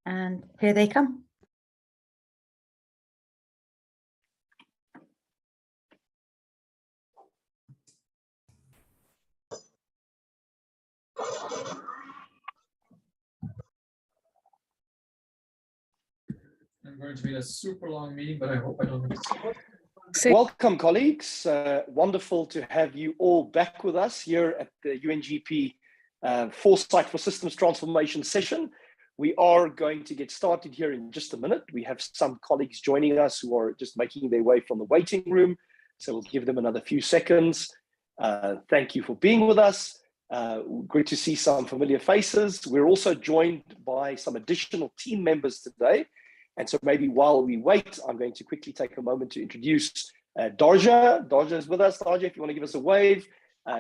and here they come. I'm going to be a super long meeting, but I hope I don't miss it. Welcome, colleagues. Wonderful to have you all back with us here at the UNGP Foresight for Systems Transformation session. We are going to get started here in just a minute. We have some colleagues joining us who are just making their way from the waiting room, so we'll give them another few seconds. Thank you for being with us. Great to see some familiar faces. We're also joined by some additional team members today. And so maybe while we wait, I'm going to quickly take a moment to introduce Darja. Darja is with us. Darja, if you want to give us a wave.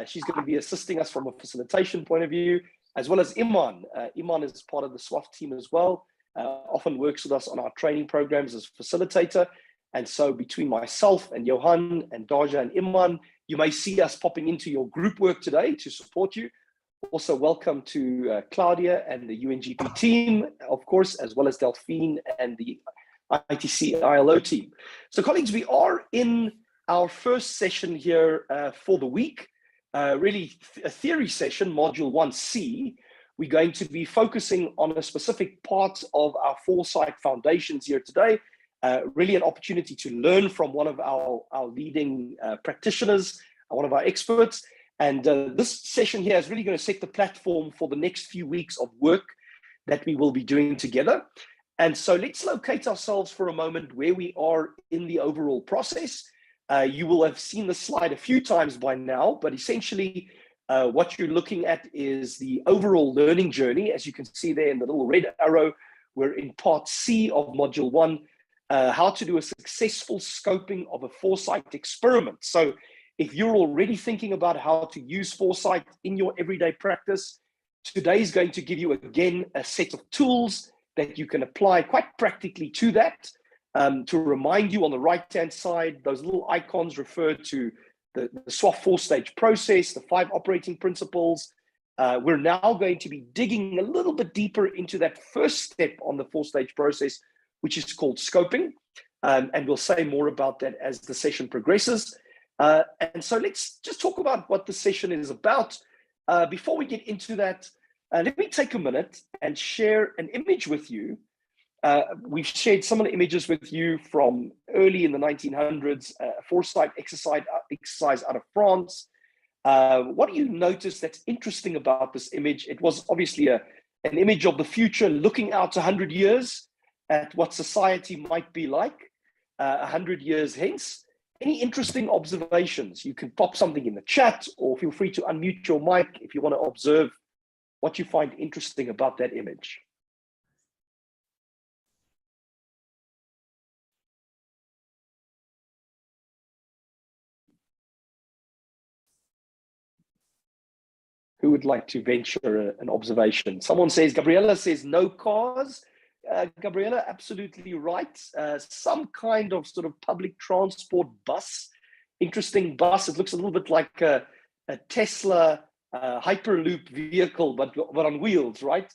She's going to be assisting us from a facilitation point of view, as well as Iman. Iman is part of the SWAF team as well, often works with us on our training programs as facilitator. And so between myself and Johan and Darja and Iman, you may see us popping into your group work today to support you. Also, welcome to Claudia and the UNGP team, of course, as well as Delphine and the ITC ILO team. So, colleagues, we are in our first session here for the week, really a theory session, Module 1C. We're going to be focusing on a specific part of our Foresight foundations here today, really an opportunity to learn from one of our leading practitioners, one of our experts. And this session here is really going to set the platform for the next few weeks of work that we will be doing together. And so let's locate ourselves for a moment where we are in the overall process. You will have seen the slide a few times by now, but essentially what you're looking at is the overall learning journey. As you can see there in the little red arrow, we're in part C of Module 1, how to do a successful scoping of a Foresight experiment. So if you're already thinking about how to use Foresight in your everyday practice, today is going to give you, again, a set of tools that you can apply quite practically to that. To remind you on the right-hand side, those little icons refer to the SWAF four-stage process, the 5 operating principles. We're now going to be digging a little bit deeper into that first step on the 4-stage process, which is called scoping. And we'll say more about that as the session progresses. And so let's just talk about what the session is about. Before we get into that, let me take a minute and share an image with you. We've shared some of the images with you from early in the 1900s, Foresight exercise out of France. What do you notice that's interesting about this image? It was obviously an image of the future, looking out 100 years at what society might be like 100 years hence. Any interesting observations? You can pop something in the chat or feel free to unmute your mic if you want to observe what you find interesting about that image. Who would like to venture an observation? Someone says, Gabriella says no cars. Gabriella, absolutely right. Some kind of sort of public transport bus, interesting bus. It looks a little bit like a Tesla Hyperloop vehicle, but on wheels, right?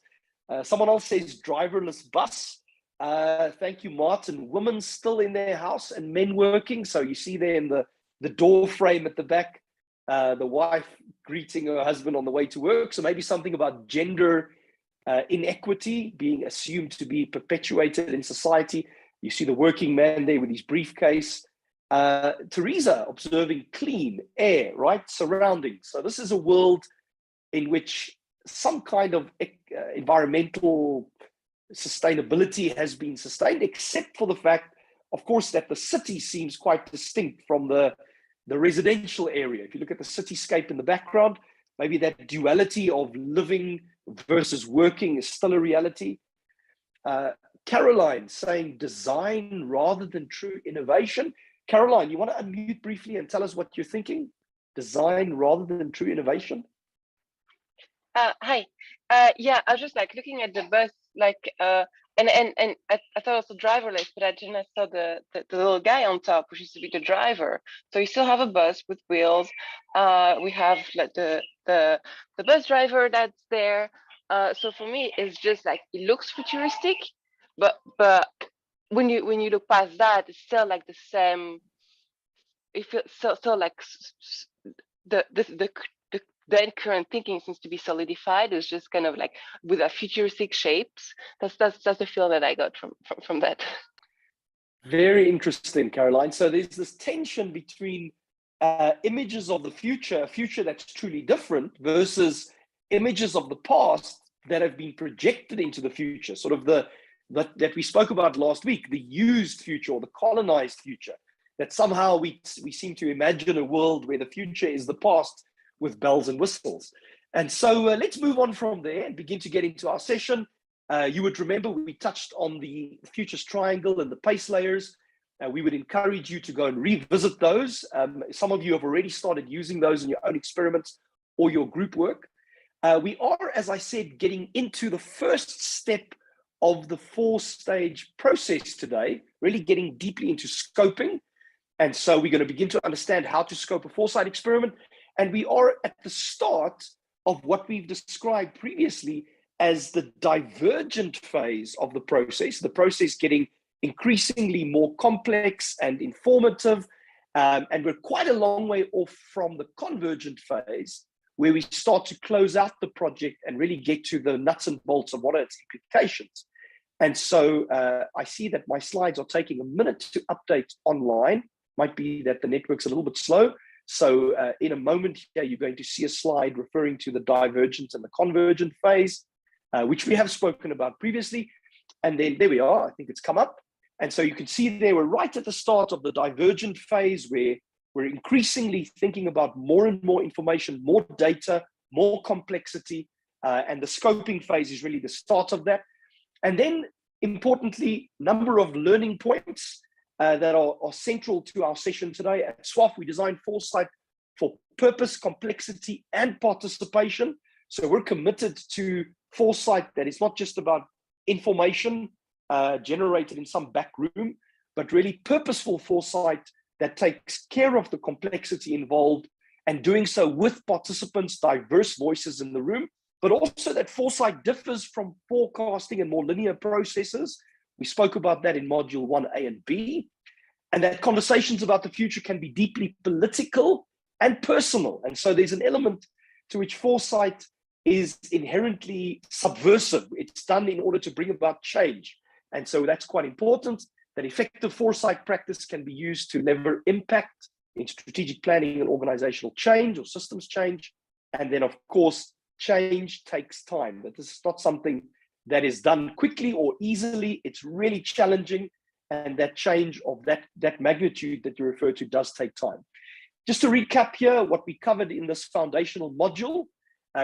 Someone else says driverless bus. Thank you, Martin. Women still in their house and men working. So you see there in the door frame at the back, the wife greeting her husband on the way to work. So maybe something about gender inequity being assumed to be perpetuated in society. You see the working man there with his briefcase. Teresa observing clean air, right? Surroundings. So this is a world in which some kind of environmental sustainability has been sustained, except for the fact, of course, that the city seems quite distinct from the residential area. If you look at the cityscape in the background, maybe that duality of living versus working is still a reality. Caroline saying design rather than true innovation. Caroline, you want to unmute briefly and tell us what you're thinking? Design rather than true innovation? Hi. Yeah, I was just like looking at the bus, like, and I thought it was driverless, but then I saw the little guy on top, which used to be the driver. So you still have a bus with wheels. We have like the bus driver that's there. So for me, it's just like it looks futuristic, but when you look past that, it's still like the same. It feels so like the then current thinking seems to be solidified. It's just kind of like with a futuristic shapes. That's the feel that I got from that. Very interesting, Caroline. So there's this tension between images of the future, a future that's truly different, versus images of the past that have been projected into the future, sort of that we spoke about last week, the used future or the colonized future, that somehow we seem to imagine a world where the future is the past with bells and whistles. And so let's move on from there and begin to get into our session. You would remember we touched on the futures triangle and the pace layers. We would encourage you to go and revisit those. Some of you have already started using those in your own experiments or your group work. We are, as I said, getting into the first step of the 4-stage process today, really getting deeply into scoping. And so we're going to begin to understand how to scope a foresight experiment. And we are at the start of what we've described previously as the divergent phase of the process getting increasingly more complex and informative. And we're quite a long way off from the convergent phase, where we start to close out the project and really get to the nuts and bolts of what are its implications. And so I see that my slides are taking a minute to update online. Might be that the network's a little bit slow. So in a moment here, you're going to see a slide referring to the divergent and the convergent phase, which we have spoken about previously. And then there we are, I think it's come up. And so you can see there, we're right at the start of the divergent phase, where we're increasingly thinking about more and more information, more data, more complexity. And the scoping phase is really the start of that. And then importantly, number of learning points that are central to our session today. At SWAF, we designed Foresight for purpose, complexity, and participation. So we're committed to Foresight that is not just about information generated in some back room, but really purposeful Foresight that takes care of the complexity involved, and doing so with participants, diverse voices in the room, but also that Foresight differs from forecasting and more linear processes. We spoke about that in module 1A and B, and that conversations about the future can be deeply political and personal. And so there's an element to which Foresight is inherently subversive. It's done in order to bring about change. And so that's quite important, that effective Foresight practice can be used to lever impact in strategic planning and organizational change or systems change. And then, of course, change takes time. That this is not something that is done quickly or easily. It's really challenging, and that change of that magnitude that you refer to does take time. Just to recap here, what we covered in this foundational module,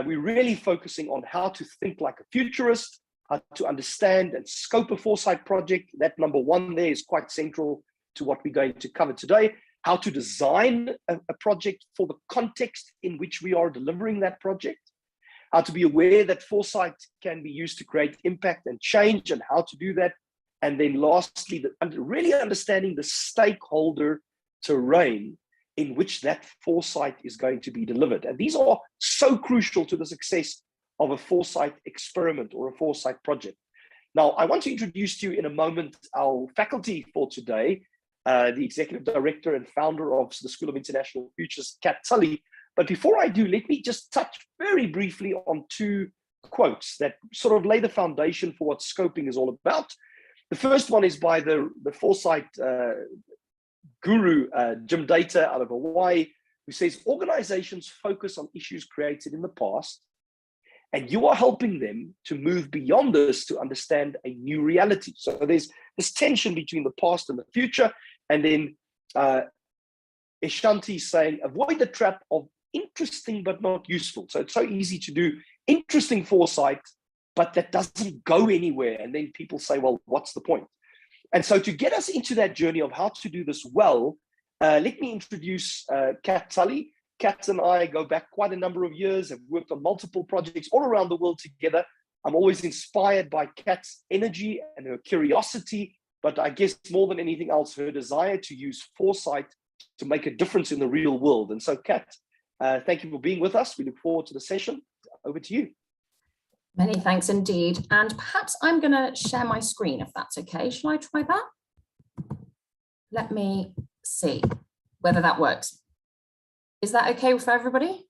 we're really focusing on how to think like a futurist, how to understand and scope a Foresight project. That number one there is quite central to what we're going to cover today. How to design a project for the context in which we are delivering that project. How to be aware that Foresight can be used to create impact and change, and how to do that. And then lastly, really understanding the stakeholder terrain in which that Foresight is going to be delivered. And these are so crucial to the success of a Foresight experiment or a Foresight project. Now, I want to introduce to you in a moment our faculty for today, the Executive Director and founder of the School of International Futures, Kat Tully. But before I do, let me just touch very briefly on two quotes that sort of lay the foundation for what scoping is all about. The first one is by the Foresight guru, Jim Data out of Hawaii, who says, organizations focus on issues created in the past, and you are helping them to move beyond this to understand a new reality. So there's this tension between the past and the future. And then Eshanti saying, avoid the trap of interesting but not useful. So it's so easy to do interesting Foresight, but that doesn't go anywhere. And then people say, well, what's the point? And so to get us into that journey of how to do this well, let me introduce Kat Tully. Kat and I go back quite a number of years, have worked on multiple projects all around the world together. I'm always inspired by Kat's energy and her curiosity, but I guess more than anything else, her desire to use Foresight to make a difference in the real world. And so Kat, thank you for being with us. We look forward to the session. Over to you. Many thanks indeed. And perhaps I'm going to share my screen if that's okay. Shall I try that? Let me see whether that works. Is that okay for everybody?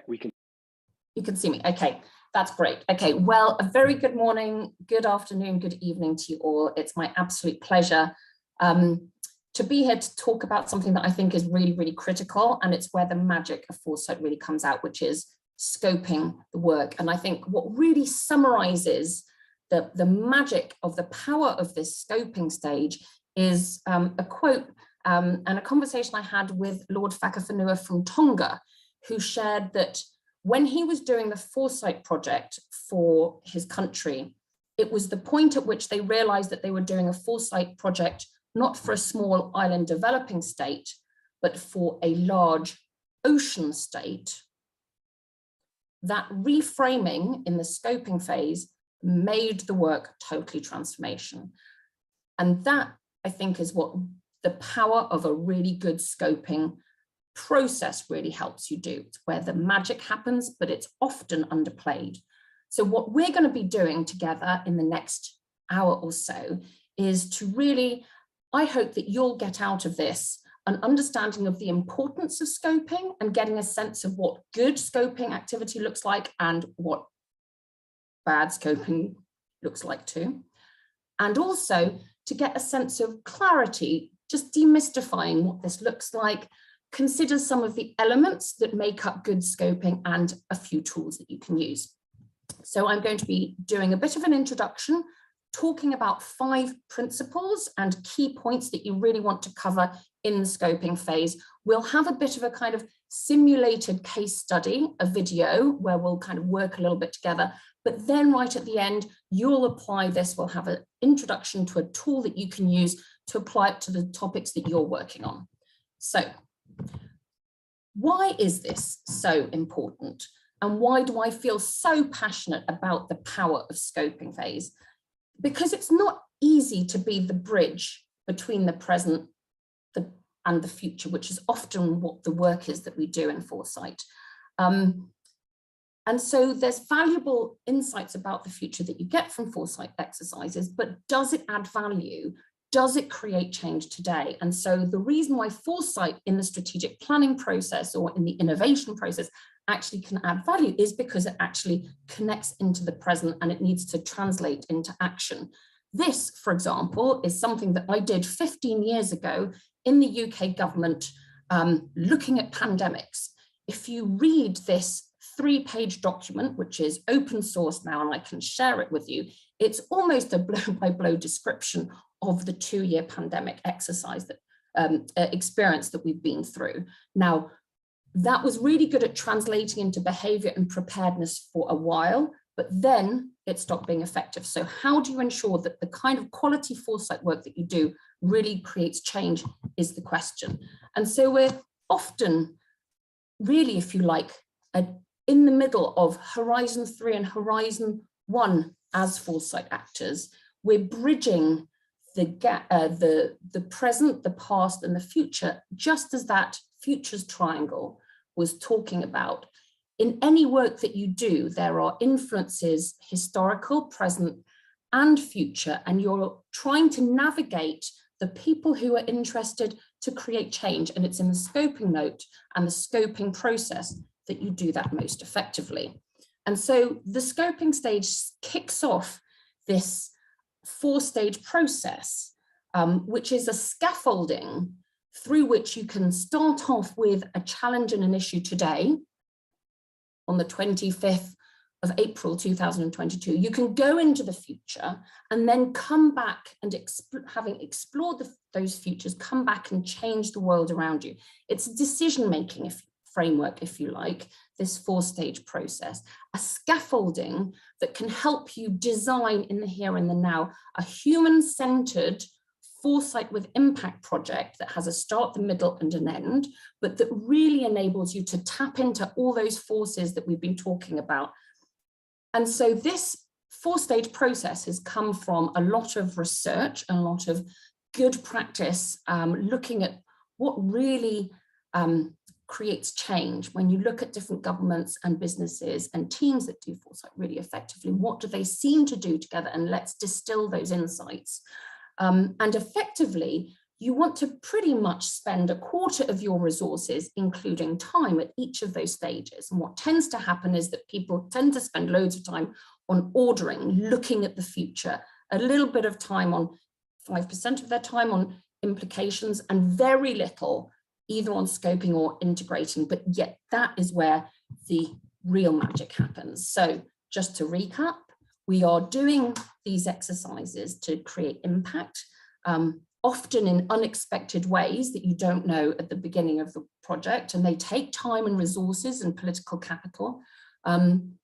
We can. You can see me. Okay, that's great. Okay, well, a very good morning, good afternoon, good evening to you all. It's my absolute pleasure to be here to talk about something that I think is really, really critical, and it's where the magic of Foresight really comes out, which is scoping the work. And I think what really summarizes the magic of the power of this scoping stage is a quote and a conversation I had with Lord Whakawhenua from Tonga, who shared that when he was doing the Foresight project for his country, it was the point at which they realized that they were doing a Foresight project not for a small island developing state, but for a large ocean state. That reframing in the scoping phase made the work totally transformation. And that, I think, is what the power of a really good scoping process really helps you do. It's where the magic happens, but it's often underplayed. So what we're going to be doing together in the next hour or so is to really, I hope that you'll get out of this an understanding of the importance of scoping and getting a sense of what good scoping activity looks like and what bad scoping looks like too. And also to get a sense of clarity, just demystifying what this looks like, consider some of the elements that make up good scoping and a few tools that you can use. So I'm going to be doing a bit of an introduction, talking about 5 principles and key points that you really want to cover in the scoping phase. We'll have a bit of a kind of simulated case study, a video where we'll kind of work a little bit together, but then right at the end, you'll apply this. We'll have an introduction to a tool that you can use to apply it to the topics that you're working on. So why is this so important? And why do I feel so passionate about the power of scoping phase? Because it's not easy to be the bridge between the present and the future, which is often what the work is that we do in Foresight. And so there's valuable insights about the future that you get from Foresight exercises, but does it add value? Does it create change today? And so the reason why Foresight in the strategic planning process or in the innovation process actually can add value is because it actually connects into the present and it needs to translate into action. This, for example, is something that I did 15 years ago in the UK government, looking at pandemics. If you read this 3-page document, which is open source now, and I can share it with you, it's almost a blow-by-blow description of the 2-year pandemic exercise that experience that we've been through. Now, that was really good at translating into behavior and preparedness for a while, but then it stopped being effective. So how do you ensure that the kind of quality Foresight work that you do really creates change is the question. And so we're often really, if you like, in the middle of Horizon 3 and Horizon 1 as Foresight actors. We're bridging the gap, the present, the past, and the future, just as that futures triangle was talking about. In any work that you do, there are influences, historical, present, and future, and you're trying to navigate the people who are interested to create change. And it's in the scoping note and the scoping process that you do that most effectively. And so the scoping stage kicks off this 4-stage process, which is a scaffolding through which you can start off with a challenge and an issue today on the 25th of April 2022. You can go into the future and then come back and having explored those futures, come back and change the world around you. It's a decision-making framework, if you like, this 4-stage process, a scaffolding that can help you design in the here and the now, a human-centered Foresight with impact project that has a start, the middle, and an end, but that really enables you to tap into all those forces that we've been talking about. And so this 4-stage process has come from a lot of research and a lot of good practice, looking at what really creates change. When you look at different governments and businesses and teams that do foresight really effectively, what do they seem to do together? And let's distill those insights. And effectively, you want to pretty much spend a quarter of your resources, including time, at each of those stages. And what tends to happen is that people tend to spend loads of time on ordering, looking at the future, a little bit of time on 5% of their time on implications, and very little either on scoping or integrating. But yet that is where the real magic happens. So just to recap, we are doing these exercises to create impact, often in unexpected ways that you don't know at the beginning of the project, and they take time and resources and political capital. And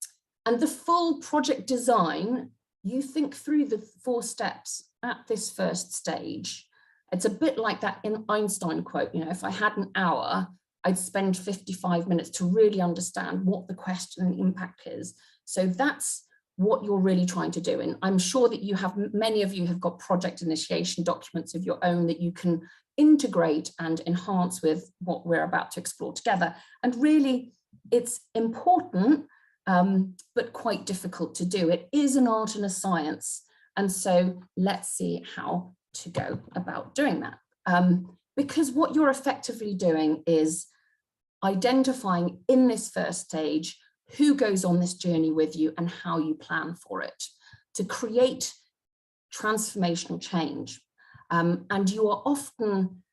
the full project design, you think through the 4 steps at this first stage. It's a bit like that in Einstein quote, you know, if I had an hour, I'd spend 55 minutes to really understand what the question and impact is. So that's what you're really trying to do. And I'm sure that you have, many of you have got project initiation documents of your own that you can integrate and enhance with what we're about to explore together. And really, it's important, but quite difficult to do. It is an art and a science. And so let's see how to go about doing that. Because what you're effectively doing is identifying in this first stage who goes on this journey with you and how you plan for it to create transformational change. And you are often,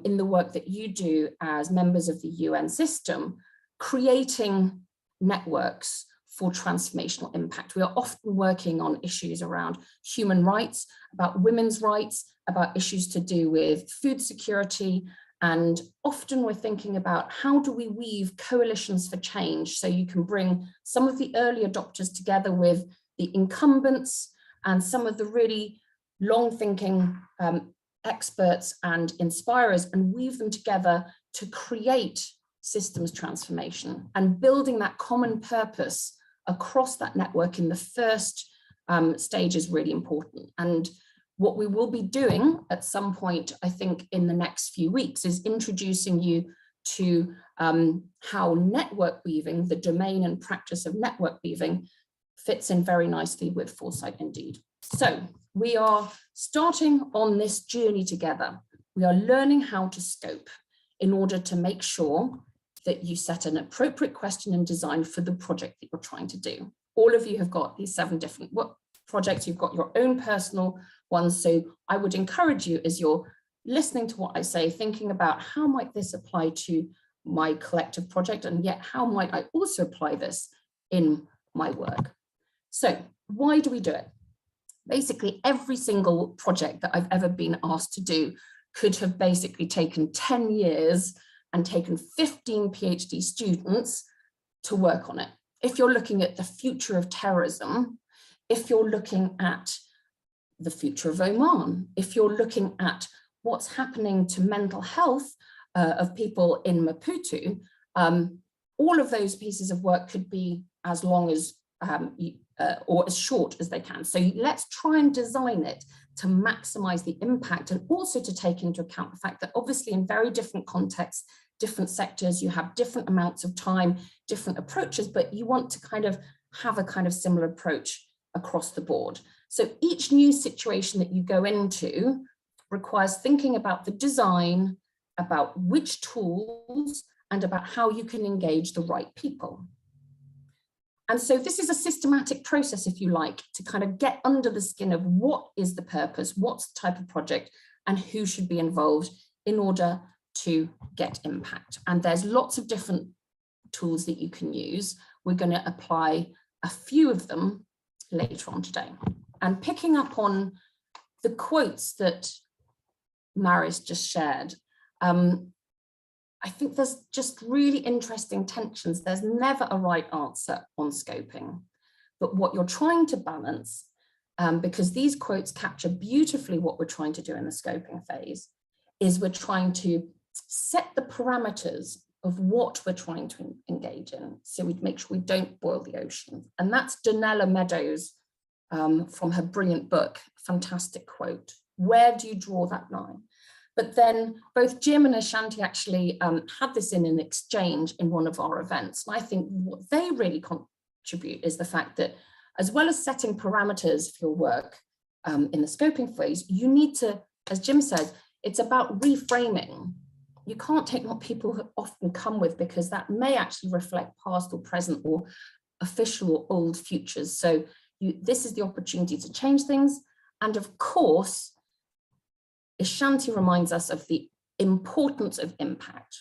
in the work that you do as members of the UN system, creating networks for transformational impact. We are often working on issues around human rights, about women's rights, about issues to do with food security. And often we're thinking about how do we weave coalitions for change, so you can bring some of the early adopters together with the incumbents and some of the really long thinking experts and inspirers, and weave them together to create systems transformation. And building that common purpose across that network in the first stage is really important. And what we will be doing at some point, I think in the next few weeks, is introducing you to how network weaving, the domain and practice of network weaving, fits in very nicely with Foresight indeed. So we are starting on this journey together. We are learning how to scope in order to make sure that you set an appropriate question and design for the project that you're trying to do. All of you have got these 7 different projects. You've got your own personal ones. So I would encourage you, as you're listening to what I say, thinking about how might this apply to my collective project, and yet how might I also apply this in my work. So why do we do it? Basically, every single project that I've ever been asked to do could have basically taken 10 years and taken 15 PhD students to work on it. If you're looking at the future of terrorism, if you're looking at the future of Oman, if you're looking at what's happening to mental health of people in Maputo, all of those pieces of work could be as long as or as short as they can. So let's try and design it to maximize the impact, and also to take into account the fact that obviously in very different contexts, different sectors, you have different amounts of time, different approaches, but you want to kind of have a kind of similar approach across the board. So each new situation that you go into requires thinking about the design, about which tools, and about how you can engage the right people. And so this is a systematic process, if you like, to kind of get under the skin of what is the purpose, what's the type of project, and who should be involved in order to get impact. And there's lots of different tools that you can use. We're going to apply a few of them later on today. And picking up on the quotes that Maris just shared, I think there's just really interesting tensions. There's never a right answer on scoping, but what you're trying to balance, because these quotes capture beautifully what we're trying to do in the scoping phase, is we're trying to set the parameters of what we're trying to engage in, so we make sure we don't boil the ocean. And that's Donella Meadows from her brilliant book, fantastic quote. Where do you draw that line? But then both Jim and Ashanti actually had this in an exchange in one of our events. And I think what they really contribute is the fact that, as well as setting parameters for your work in the scoping phase, you need to, as Jim says, it's about reframing. You can't take what people often come with, because that may actually reflect past or present or official or old futures. So this is the opportunity to change things. And of course, Ashanti reminds us of the importance of impact.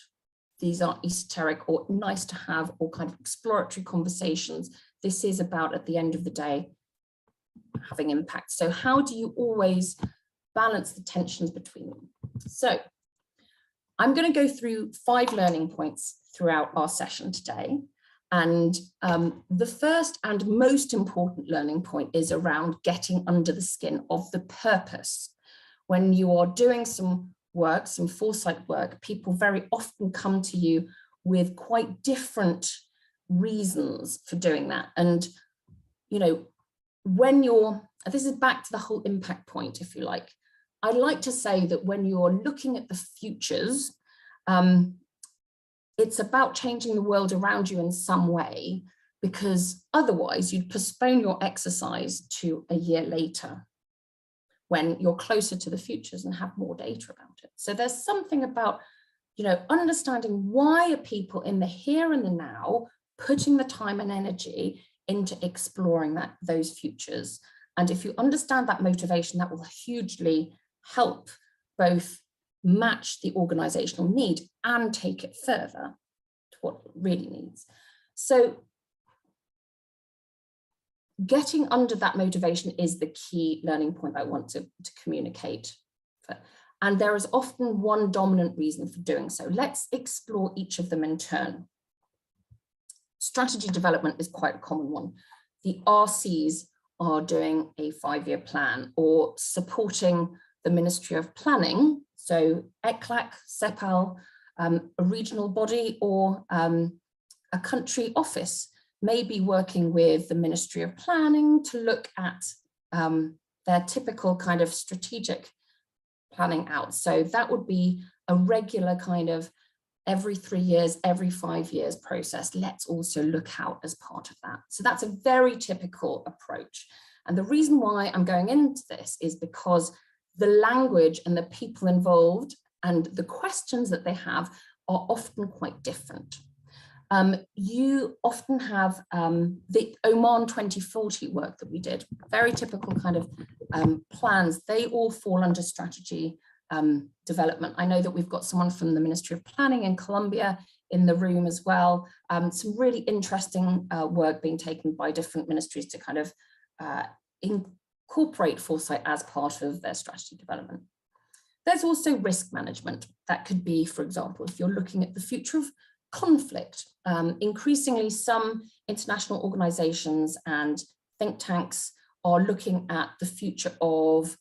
These are esoteric or nice to have or kind of exploratory conversations. This is about, at the end of the day, having impact. So how do you always balance the tensions between them? So I'm going to go through 5 learning points throughout our session today. And the first and most important learning point is around getting under the skin of the purpose. When you are doing some work, some foresight work, people very often come to you with quite different reasons for doing that. And, you know, when you're, this is back to the whole impact point, if you like. I like to say that when you're looking at the futures, it's about changing the world around you in some way, because otherwise you'd postpone your exercise to a year later, when you're closer to the futures and have more data about it. So there's something about, you know, understanding why are people in the here and the now putting the time and energy into exploring those futures. And if you understand that motivation, that will hugely help both match the organizational need and take it further to what it really needs. So getting under that motivation is the key learning point I want to communicate. And there is often one dominant reason for doing so. Let's explore each of them in turn. Strategy development is quite a common one. The RCs are doing a 5-year plan or supporting the Ministry of Planning. So ECLAC, CEPAL, a regional body or a country office may be working with the Ministry of Planning to look at their typical kind of strategic planning out. So that would be a regular kind of every 3 years, every 5 years process. Let's also look out as part of that. So that's a very typical approach. And the reason why I'm going into this is because the language and the people involved and the questions that they have are often quite different. You often have the Oman 2040 work that we did, very typical kind of plans. They all fall under strategy development. I know that we've got someone from the Ministry of Planning in Colombia in the room as well. Some really interesting work being taken by different ministries to kind of incorporate foresight as part of their strategy development. There's also risk management. That could be, for example, if you're looking at the future of conflict. Increasingly, some international organizations and think tanks are looking at the future of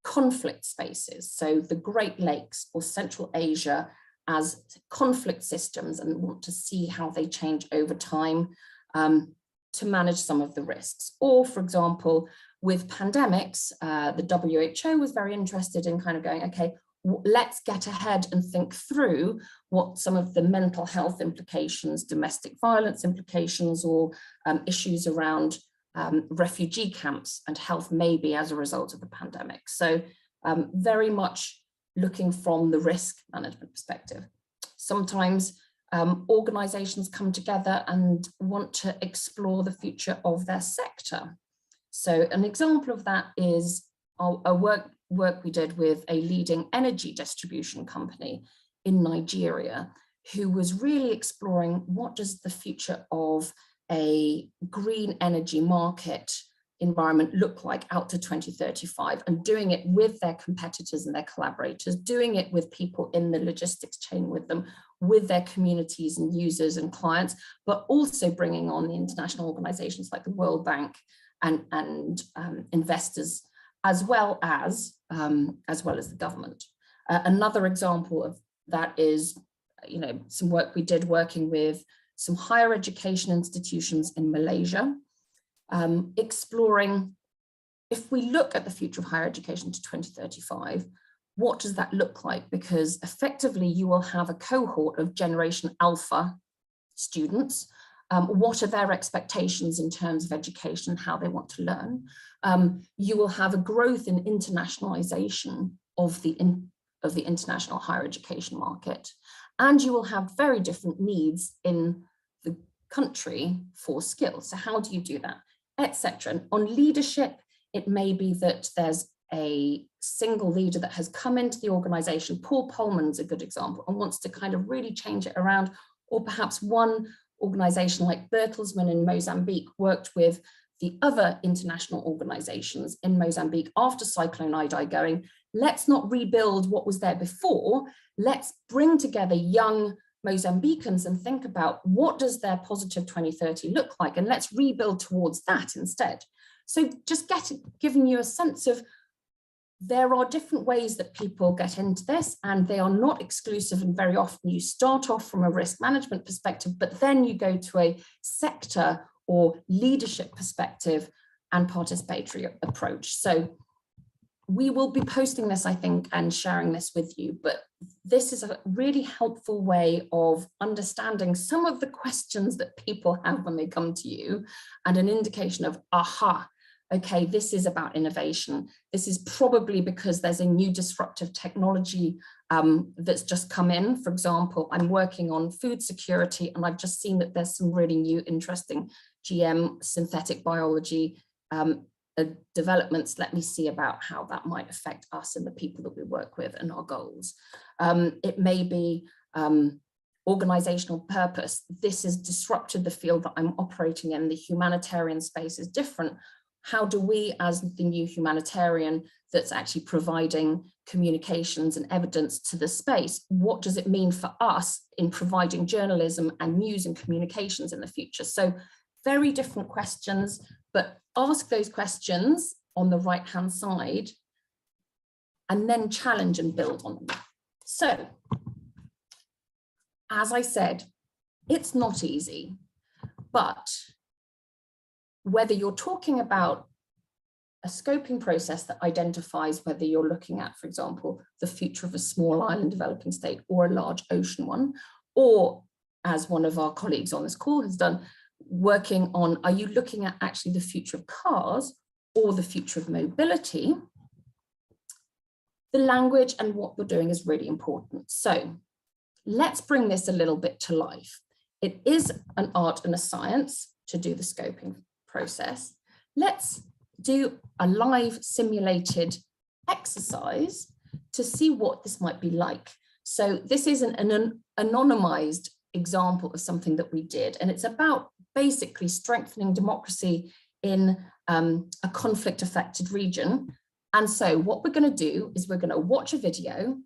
conflict spaces. So the Great Lakes or Central Asia as conflict systems, and want to see how they change over time to manage some of the risks. Or, for example, with pandemics, the WHO was very interested in kind of going, okay, let's get ahead and think through what some of the mental health implications, domestic violence implications, or issues around refugee camps and health may be as a result of the pandemic. So very much looking from the risk management perspective. Sometimes organizations come together and want to explore the future of their sector. So an example of that is a work we did with a leading energy distribution company in Nigeria, who was really exploring what does the future of a green energy market environment look like out to 2035, and doing it with their competitors and their collaborators, doing it with people in the logistics chain with them, with their communities and users and clients, but also bringing on the international organizations like the World Bank and investors, as well as the government. Another example of that is, some work we did working with some higher education institutions in Malaysia, exploring, if we look at the future of higher education to 2035, what does that look like? Because effectively you will have a cohort of Generation Alpha students. What are their expectations in terms of education, how they want to learn? You will have a growth in internationalization of the international higher education market. And you will have very different needs in the country for skills. So how do you do that, etc. And on leadership, it may be that there's a single leader that has come into the organization. Paul Polman's a good example, and wants to kind of really change it around. Or perhaps one organization like Bertelsmann in Mozambique worked with the other international organizations in Mozambique after Cyclone Idai going, let's not rebuild what was there before, let's bring together young Mozambicans and think about what does their positive 2030 look like, and let's rebuild towards that instead. So just giving you a sense of there are different ways that people get into this, and they are not exclusive, and very often you start off from a risk management perspective, but then you go to a sector or leadership perspective and participatory approach. So we will be posting this, I think, and sharing this with you, but this is a really helpful way of understanding some of the questions that people have when they come to you, and an indication of, aha, okay, this is about innovation. This is probably because there's a new disruptive technology that's just come in. For example, I'm working on food security, and I've just seen that there's some really new, interesting GM synthetic biology developments. Let me see about how that might affect us and the people that we work with and our goals. It may be organizational purpose. This has disrupted the field that I'm operating in. The humanitarian space is different. How do we, as the new humanitarian that's actually providing communications and evidence to the space, what does it mean for us in providing journalism and news and communications in the future? So very different questions, but ask those questions on the right-hand side and then challenge and build on them. So, as I said, it's not easy, but whether you're talking about a scoping process that identifies whether you're looking at, for example, the future of a small island developing state or a large ocean one, or as one of our colleagues on this call has done, working on, are you looking at actually the future of cars or the future of mobility? The language and what you're doing is really important. So let's bring this a little bit to life. It is an art and a science to do the scoping process. Let's do a live simulated exercise to see what this might be like. So this is an anonymized example of something that we did, and it's about basically strengthening democracy in a conflict affected region. And so what we're going to do is we're going to watch a video.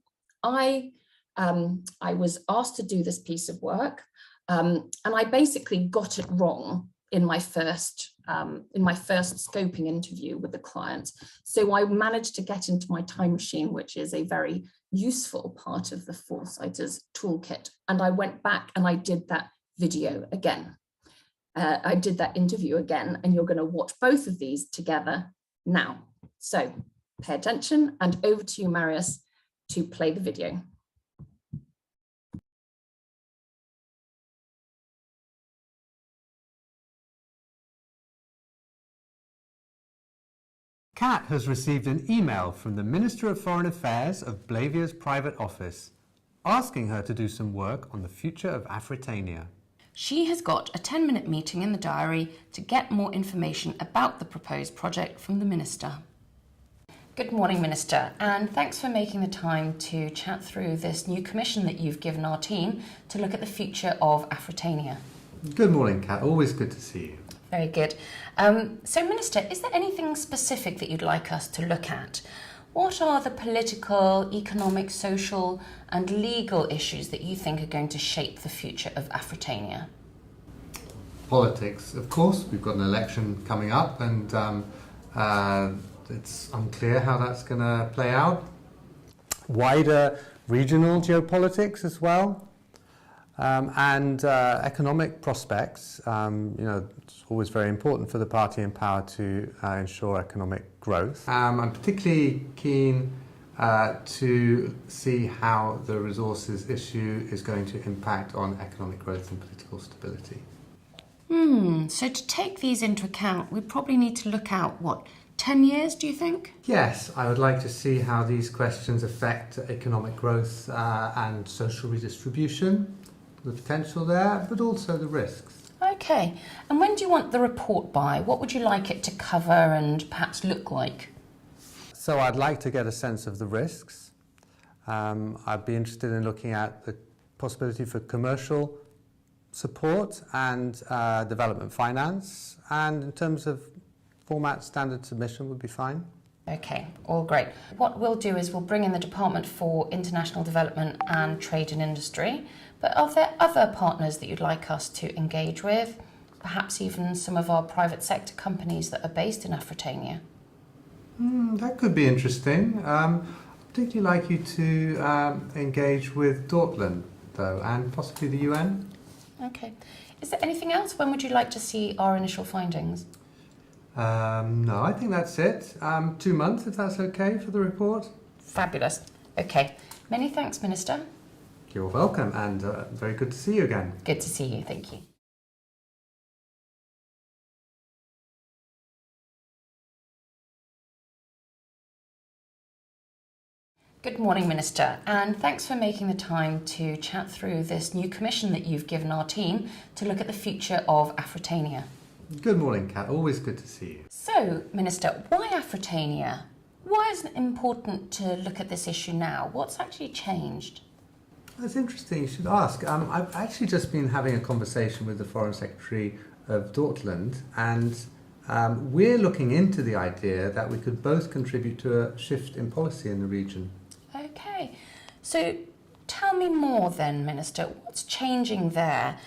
I was asked to do this piece of work, and I basically got it wrong in my first scoping interview with the client. So I managed to get into my time machine, which is a very useful part of the Foresighters toolkit. And I went back and I did that video again. I did that interview again, and you're going to watch both of these together now. So pay attention, and over to you, Marius, to play the video. Kat has received an email from the Minister of Foreign Affairs of Blavia's private office, asking her to do some work on the future of Afritania. She has got a 10-minute meeting in the diary to get more information about the proposed project from the Minister. Good morning, Minister, and thanks for making the time to chat through this new commission that you've given our team to look at the future of Afritania. Good morning, Kat. Always good to see you. Very good. So, Minister, is there anything specific that you'd like us to look at? What are the political, economic, social and legal issues that you think are going to shape the future of Afritania? Politics, of course. We've got an election coming up, and it's unclear how that's going to play out. Wider regional geopolitics as well, and economic prospects. It's always very important for the party in power to ensure economic growth. I'm particularly keen to see how the resources issue is going to impact on economic growth and political stability. So to take these into account, we probably need to look out, 10 years, do you think? Yes, I would like to see how these questions affect economic growth and social redistribution, the potential there, but also the risks. Okay, and when do you want the report by? What would you like it to cover and perhaps look like? So I'd like to get a sense of the risks. I'd be interested in looking at the possibility for commercial support and development finance, and in terms of format, standard submission would be fine. Okay, all great. What we'll do is we'll bring in the Department for International Development and Trade and Industry, but are there other partners that you'd like us to engage with? Perhaps even some of our private sector companies that are based in Afritania? That could be interesting. I'd particularly like you to engage with Dortmund, though, and possibly the UN. Okay. Is there anything else? When would you like to see our initial findings? No, I think that's it. 2 months, if that's okay for the report. Fabulous. Okay. Many thanks, Minister. You're welcome, and very good to see you again. Good to see you. Thank you. Good morning, Minister, and thanks for making the time to chat through this new commission that you've given our team to look at the future of Afritania. Good morning, Kat. Always good to see you. So, Minister, why Afritania? Why is it important to look at this issue now? What's actually changed? That's interesting. You should ask. I've actually just been having a conversation with the Foreign Secretary of Dortmund, and we're looking into the idea that we could both contribute to a shift in policy in the region. Okay, so tell me more then, Minister. What's changing there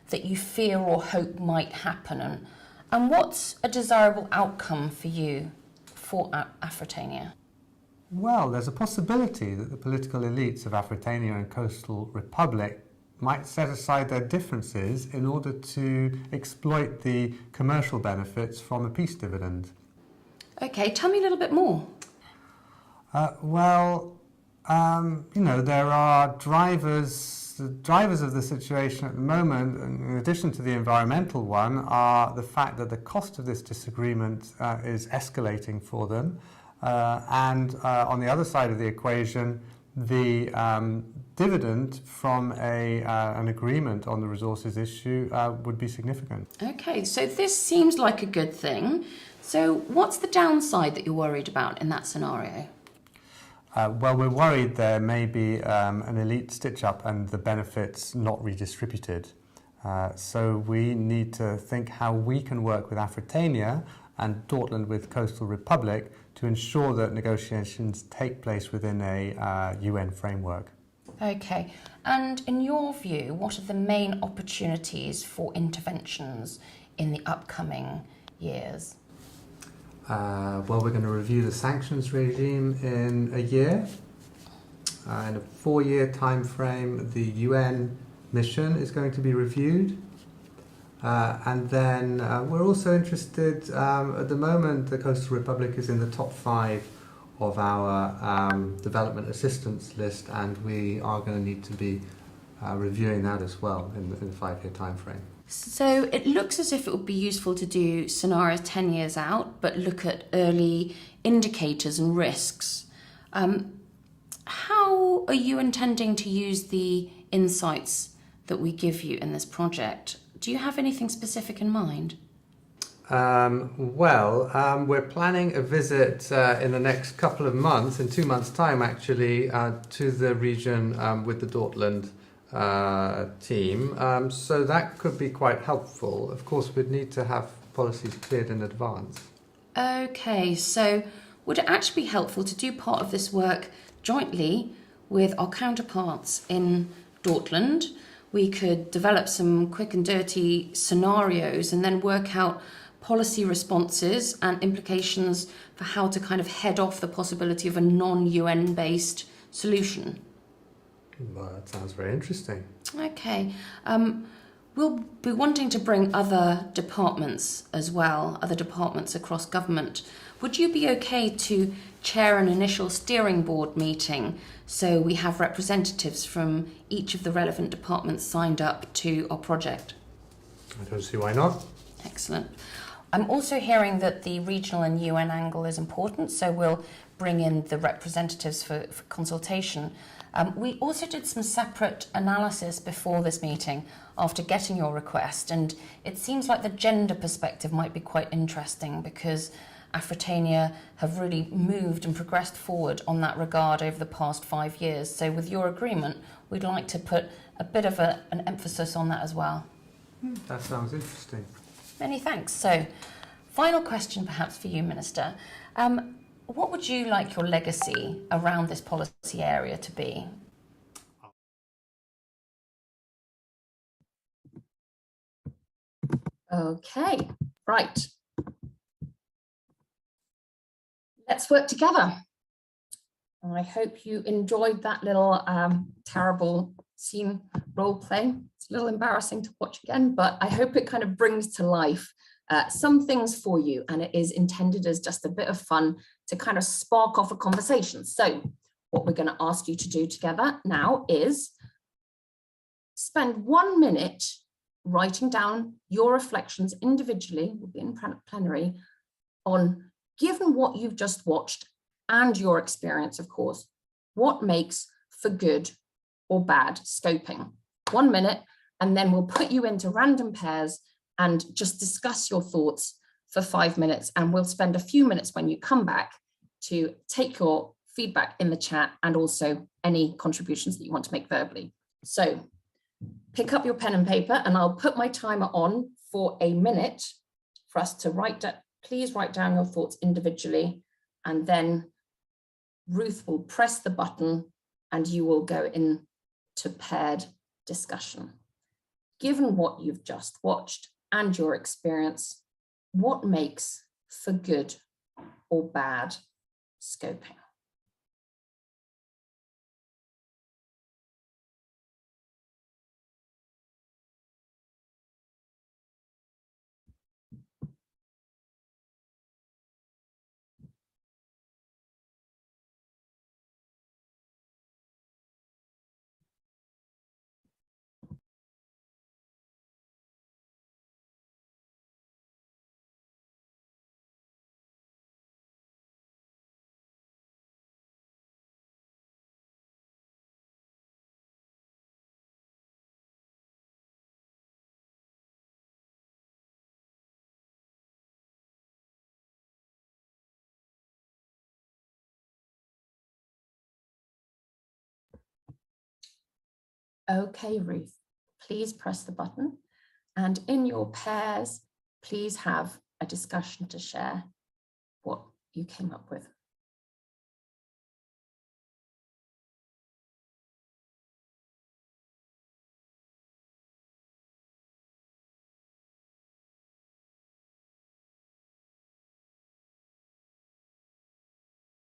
that you fear or hope might happen, and what's a desirable outcome for you for Afritania? Well, there's a possibility that the political elites of Afritania and Coastal Republic might set aside their differences in order to exploit the commercial benefits from a peace dividend. Okay, tell me a little bit more. There are the drivers of the situation at the moment, in addition to the environmental one, are the fact that the cost of this disagreement is escalating for them. And on the other side of the equation, the dividend from an agreement on the resources issue would be significant. Okay, so this seems like a good thing. So what's the downside that you're worried about in that scenario? Well, we're worried there may be an elite stitch-up and the benefits not redistributed. So we need to think how we can work with Afritania and Dortmund with Coastal Republic to ensure that negotiations take place within a UN framework. Okay, and in your view, what are the main opportunities for interventions in the upcoming years? Well, we're going to review the sanctions regime in a year. In a 4-year time frame, the UN mission is going to be reviewed. And then we're also interested, at the moment, the Coastal Republic is in the top 5 of our development assistance list, and we are going to need to be reviewing that as well in the 5-year time frame. So it looks as if it would be useful to do scenarios 10 years out, but look at early indicators and risks. How are you intending to use the insights that we give you in this project? Do you have anything specific in mind? We're planning a visit in the next couple of months, in 2 months' time actually, to the region with the Dortmund team. So that could be quite helpful. Of course, we'd need to have policies cleared in advance. Okay, so would it actually be helpful to do part of this work jointly with our counterparts in Dortmund? We could develop some quick and dirty scenarios and then work out policy responses and implications for how to kind of head off the possibility of a non-UN based solution. Well, that sounds very interesting. Okay. We'll be wanting to bring other departments as well, other departments across government. Would you be okay to chair an initial steering board meeting so we have representatives from each of the relevant departments signed up to our project? I don't see why not. Excellent. I'm also hearing that the regional and UN angle is important, so we'll bring in the representatives for consultation. We also did some separate analysis before this meeting after getting your request, and it seems like the gender perspective might be quite interesting because Afritania have really moved and progressed forward on that regard over the past 5 years. So with your agreement, we'd like to put a bit of an emphasis on that as well. That sounds interesting. Many thanks. So, final question perhaps for you, Minister. What would you like your legacy around this policy area to be? Okay, right. Let's work together. I hope you enjoyed that little terrible scene role play. It's a little embarrassing to watch again, but I hope it kind of brings to life some things for you, and it is intended as just a bit of fun to kind of spark off a conversation. So what we're going to ask you to do together now is spend 1 minute writing down your reflections individually, will be in plenary, on given what you've just watched and your experience, of course, what makes for good or bad scoping. 1 minute, and then we'll put you into random pairs and just discuss your thoughts for 5 minutes. And we'll spend a few minutes when you come back to take your feedback in the chat and also any contributions that you want to make verbally. So pick up your pen and paper, and I'll put my timer on for 1 minute for us to write down. Please write down your thoughts individually, and then Ruth will press the button and you will go into paired discussion. Given what you've just watched and your experience, what makes for good or bad scoping? Okay, Ruth, please press the button, and in your pairs, please have a discussion to share what you came up with.